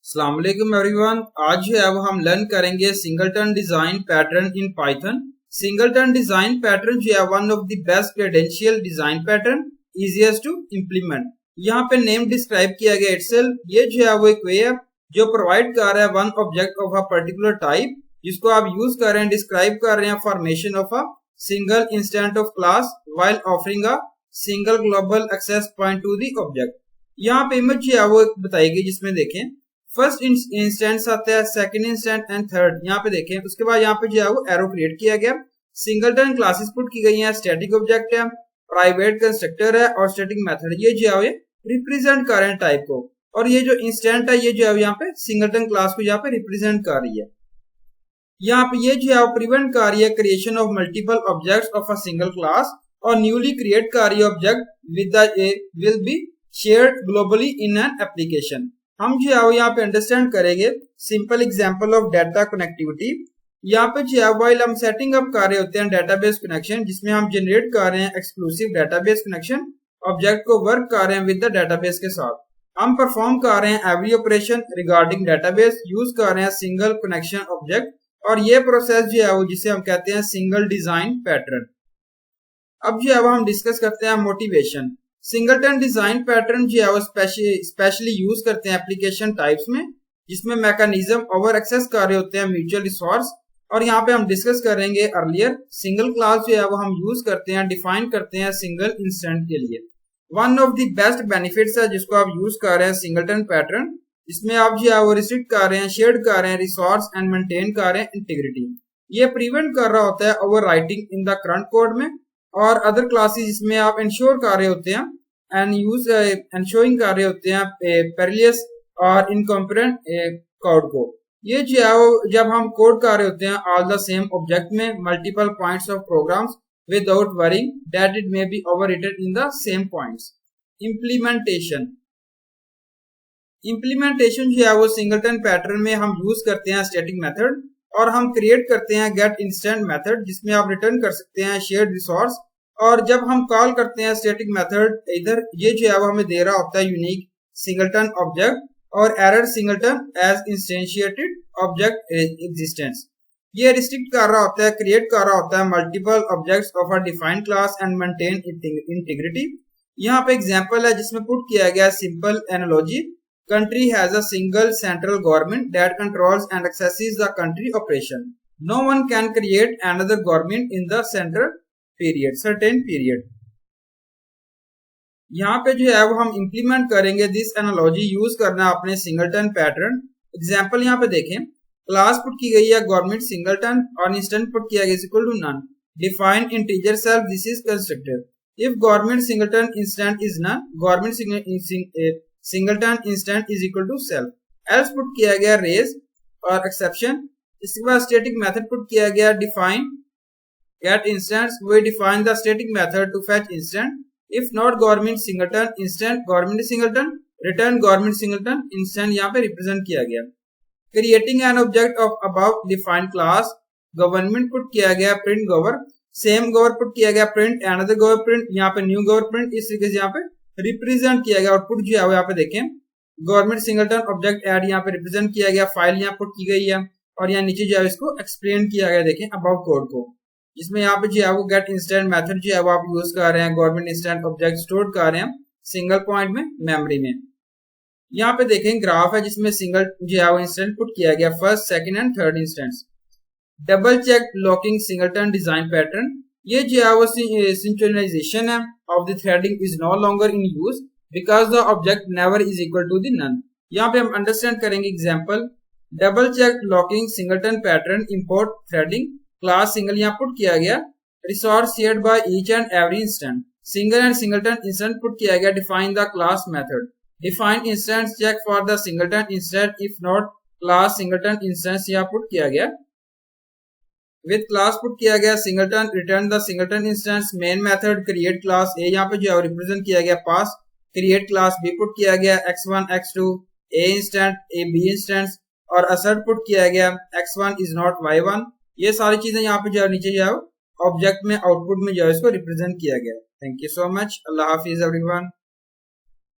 अस्सलाम वालेकुम एवरीवन। आज जो है वो हम लर्न करेंगे singleton design pattern in Python. Singleton design pattern जो है one of the best credential design pattern, easiest to implement. यहाँ पे नेम डिस्क्राइब किया गया इटसेल्फ। ये जो है वो एक वे है जो प्रोवाइड कर रहा है one object of a particular type, जिसको आप यूज कर रहे हैं, डिस्क्राइब कर रहे हैं formation of a single instant of class while offering a single global access point to the object. यहाँ पे इमेज जो है वो बताई गई, जिसमें देखें फर्स्ट इंस्टेंस आता है, सेकंड इंस्टेंट एंड थर्ड। यहाँ पे देखें, उसके बाद यहाँ पे जो है वो एरो क्रिएट किया गया। सिंगलटन क्लासेस पुट की गई हैं, स्टैटिक ऑब्जेक्ट है, प्राइवेट कंस्ट्रक्टर है और स्टैटिक मेथड। ये जो है रिप्रेजेंट कर रहे हैं टाइप को, और ये जो इंस्टेंट है ये जो है यहाँ पे सिंगलटन क्लास को यहाँ पे रिप्रेजेंट कर रही है। यहाँ पे ये जो है प्रिवेंट कर रही है creation of multiple objects of a single class, और न्यूली क्रिएट कर रही है object with the will be shared globally in an application. हम जो है यहाँ पे अंडरस्टैंड करेंगे simple example of data connectivity. यहाँ पे जो है व्हाइल हम सेटिंग अप कर रहे होते हैं डेटाबेस कनेक्शन, जिसमें हम जनरेट कर रहे हैं एक्सक्लूसिव डेटाबेस कनेक्शन, ऑब्जेक्ट को वर्क कर रहे हैं विद द डेटाबेस के साथ। हम परफॉर्म कर रहे हैं every operation regarding database, use कर रहे हैं सिंगल कनेक्शन ऑब्जेक्ट, और ये प्रोसेस जो है वो जिसे हम कहते हैं सिंगल डिजाइन पैटर्न। अब जो है वो हम डिस्कस करते हैं मोटिवेशन। सिंगलटन डिजाइन पैटर्न जो है वो स्पेशली यूज करते हैं एप्लीकेशन टाइप्स में, जिसमें मैकेनिज्म ओवर एक्सेस कर रहे होते हैं म्यूचुअल रिसोर्स। और यहाँ पे हम डिस्कस करेंगे अर्लियर सिंगल क्लास जो है वो हम यूज करते हैं, डिफाइन करते हैं सिंगल इंस्टेंट के लिए। One of the best benefits है जिसको आप यूज कर रहे हैं सिंगलटन पैटर्न, इसमें आप जो है वो रिस्ट्रिक्ट कर रहे हैं, शेयर कर रहे हैं रिसोर्स एंड मेंटेन कर रहे हैं इंटीग्रिटी। ये प्रिवेंट कर रहा होता है over writing in the current code में, और अदर क्लासेस जिसमें आप इंश्योर कर रहे होते हैं एंड यूज एंश्योरिंग कर रहे होते हैं पेरिलियस और इनकॉम्पिटेंट कोड को। ये जो है जब हम कोड कर रहे होते हैं ऑल द सेम ऑब्जेक्ट में multiple points of programs without worrying that it may be overwritten in the same points. Implementation जो है वो सिंगलटन पैटर्न में हम यूज करते हैं स्टैटिक मेथड, और हम क्रिएट करते हैं गेट इंस्टेंट मेथड, जिसमें आप रिटर्न कर सकते हैं शेयर्ड रिसोर्स। और जब हम कॉल करते हैं स्टैटिक मेथड, इधर ये जो है वो हमें दे रहा होता है यूनिक सिंगलटन ऑब्जेक्ट और error singleton as instantiated object existence. ये रिस्ट्रिक्ट कर रहा होता है, क्रिएट कर रहा होता है multiple objects of a defined class and maintain integrity. यहाँ पे एग्जांपल है जिसमें पुट किया गया simple analogy. Country has a single central government that controls and accesses the country operation. No one can create another government in the certain period. यहाँ पे जो है वो हम इम्प्लीमेंट करेंगे दिस एनालॉजी, यूज करना अपने सिंगलटन पैटर्न। एग्जाम्पल यहाँ पे देखें, क्लास पुट की गई है गवर्नमेंट सिंगलटन और इंस्टेंट पुट किया गया equal to none. Define integer self, this is constructed. If government singleton instant is none, government singleton instant is equal to self. Else put किया गया रेज और exception. इसके बाद स्टैटिक मेथड पुट किया गया define get instants, we define the static method to fetch instant. If not government singleton instant government singleton, return government singleton instant यहाँ पे represent किया गया। Creating an object of about defined class, government put किया गया print गवर, same गवर put किया गया print another गवर print, यहाँ पे न्यू गवर प्रिंट। इस तरीके से यहाँ पे रिप्रेजेंट किया गया। आउटपुट जो है यहाँ पे देखें गवर्नमेंट सिंगलटन ऑब्जेक्ट ऐड यहाँ पे रिप्रेजेंट किया गया, फाइल यहाँ पुट की गई है, और यहाँ नीचे जो है इसको एक्सप्लेन किया गया देखें अबाउट कोड को, जिसमें यहाँ पे जो है वो गेट इंस्टेंट मेथड जो है वो आप यूज कर रहे हैं, गवर्नमेंट इंस्टेंट ऑब्जेक्ट स्टोर कर रहे हैं सिंगल पॉइंट में मेमोरी में। यहाँ पे देखें ग्राफ है जिसमें सिंगल जो है वो इंस्टेंट पुट किया गया, first second and third instance. Double check locking singleton design pattern, ये जो है वो सिंक्रोनाइजेशन है of the threading is no longer in use because the object never is equal to the none। यहाँ पे हम अंडरस्टैंड करेंगे example. Double check locking singleton pattern import threading class single यहाँ पुट किया गया, resource shared by each and every instant. Single and singleton instant put किया गया, define the class method. Define instance check for the singleton instant, if not class singleton instance यहाँ put किया गया। With class put किया गया singleton, return the singleton instance. Main method create class A यहाँ पे जो है रिप्रेजेंट किया गया pass, create class B put किया गया x1 x2 A instant A B instance, और असर्ट पुट किया गया x1 इज नॉट y1। ये सारी चीजें यहाँ पे जो है नीचे जो है ऑब्जेक्ट में आउटपुट में जो है इसको रिप्रेजेंट किया गया। Thank you so much. Allah Hafiz everyone.